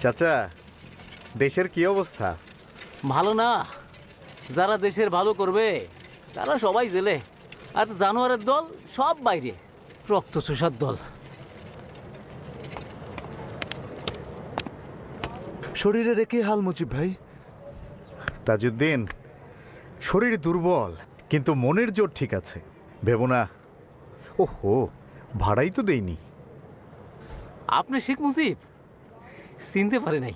চাচা, দেশের কি অবস্থা? ভালো না। যারা দেশের ভালো করবে তারা সবাই জেলে, আর জানোয়ারের দল সব বাইরে, রক্ত চোষার দল। শরীরের কি হাল মুজিব ভাই? তাজউদ্দিন, শরীর দুর্বল কিন্তু মনের জোর ঠিক আছে। ভেবো না। ওহো, ভাড়াই তো দেইনি। আপনি শেখ মুজিব চিনতে পারে নাই।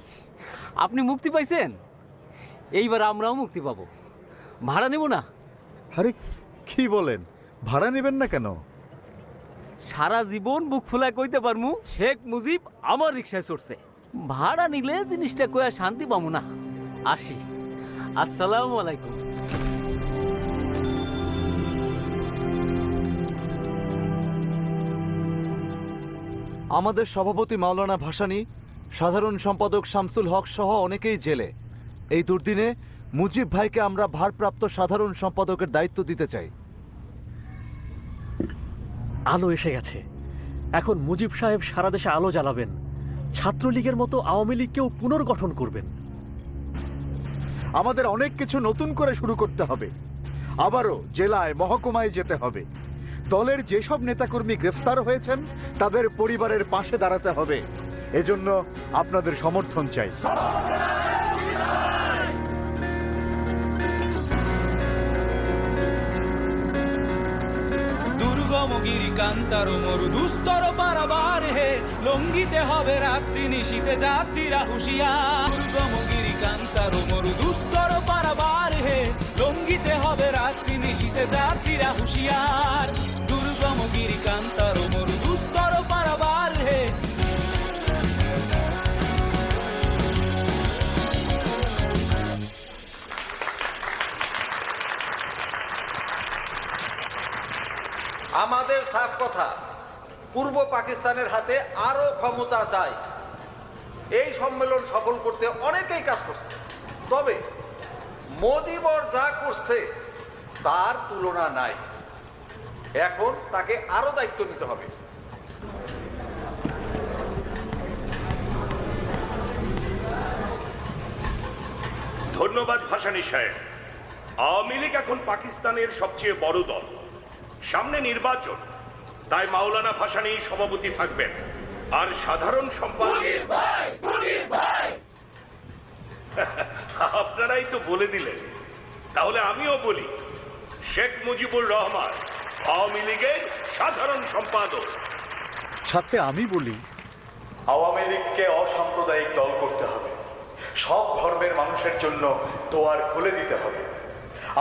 আপনি মুক্তি পাইছেন, এইবার আমরাও মুক্তি পাবো। ভাড়া নেব না। আরে কি বলেন, ভাড়া নেবেন না কেন? সারা জীবন বুক ফুলায় কইতে পারমু শেখ মুজিব আমার রিক্সায় চড়ছে। ভাড়া নিলে জিনিসটা কয়া শান্তি পাবো না। আসি, আসসালামু আলাইকুম। আমাদের সভাপতি মাওলানা ভাসানী, সাধারণ সম্পাদক শামসুল হক সহ অনেকেই জেলে। এই দুর্দিনে মুজিব ভাইকে আমরা ভারপ্রাপ্ত সাধারণ সম্পাদকের দায়িত্ব দিতে চাই। আলো এসে গেছে। এখন মুজিব সাহেব সারা দেশে আলো জ্বালাবেন, ছাত্রলীগের মতো আওয়ামী লীগকেও পুনর্গঠন করবেন। আমাদের অনেক কিছু নতুন করে শুরু করতে হবে। আবারও জেলায়, মহকুমায় যেতে হবে। দলের যেসব নেতাকর্মী গ্রেফতার হয়েছেন তাদের পরিবারের পাশে দাঁড়াতে হবে। এজন্য আপনাদের সমর্থন চাই। দুর্গমগিরি কান্তার মরু দুস্তর পারাবার হে, লঙ্গিতে হবে রাত্রি নিশীতে যাত্রীরা হুঁশিয়ার। দুর্গমগিরি কান্তার মরু দুস্তর পারাবার হে, লঙ্গিতে হবে রাত্রি নিশীতে যাত্রীরা হুঁশিয়ার। দুর্গমগিরি কান্তার মরু দুস্তর পারাবার হে। আমাদের সাফ কথা, পূর্ব পাকিস্তানের হাতে আরো ক্ষমতা চাই। এই সম্মেলন সফল করতে অনেকেই কাজ করছে, তবে মুজিবর যা করছে তার তুলনা নাই। এখন তাকে আরো দায়িত্ব নিতে হবে। ধন্যবাদ ভাসানী সাহেব। আওয়ামী লীগ এখন পাকিস্তানের সবচেয়ে বড় দল। সামনে নির্বাচন, তাই মাওলানা ভাসানী সভাপতি থাকবেন, আর সাধারণ সম্পাদক আপনারাই তো বলে দিলেন, তাহলে আমিও বলি, শেখ মুজিবুর রহমান আওয়ামী লীগের সাধারণ সম্পাদক। সাথে আমি বলি, আওয়ামী লীগকে অসাম্প্রদায়িক দল করতে হবে। সব ধর্মের মানুষের জন্য দোয়ার খুলে দিতে হবে।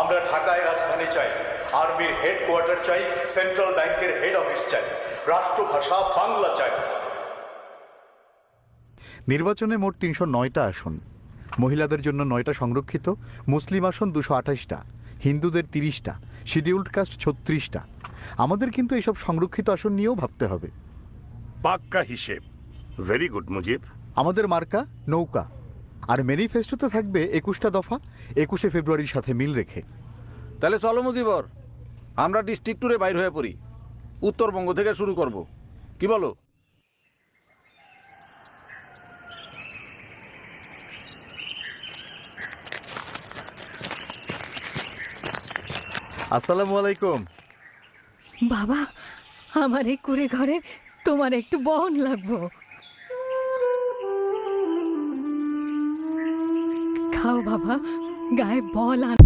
আমরা ঢাকায় রাজধানী চাই, আর্মির হেডকোয়ার্টার চাই, সেন্ট্রাল ব্যাংকের হেড অফিস চাই, রাষ্ট্রভাষা বাংলা চাই। নির্বাচনে মোট ৩০৯টা আসন। মহিলাদের জন্য 9টা সংরক্ষিত, মুসলিম আসন 228টা, হিন্দুদের 30টা, শিডিউলড কাস্ট 36টা। আমাদের কিন্তু এইসব সংরক্ষিত আসন নিয়েও ভাবতে হবে। পাক্কা হিসেব। Very good Mujib. আমাদের মার্কা নৌকা, আর ম্যানিফেস্টোতে থাকবে 21টা দফা, 21শে ফেব্রুয়ারির সাথে মিল রেখে। তাহলে চলো মুজিবর, আমরা ডিস্ট্রিক্ট ট্যুরে বাইর হয়ে পড়ি। উত্তরবঙ্গ থেকে শুরু করব, কি বলো? আসসালামু আলাইকুম। বাবা, আমার এই কুড়ে ঘরে তোমার একটু বহন লাগবো। খাও বাবা, গায়ে বল আন।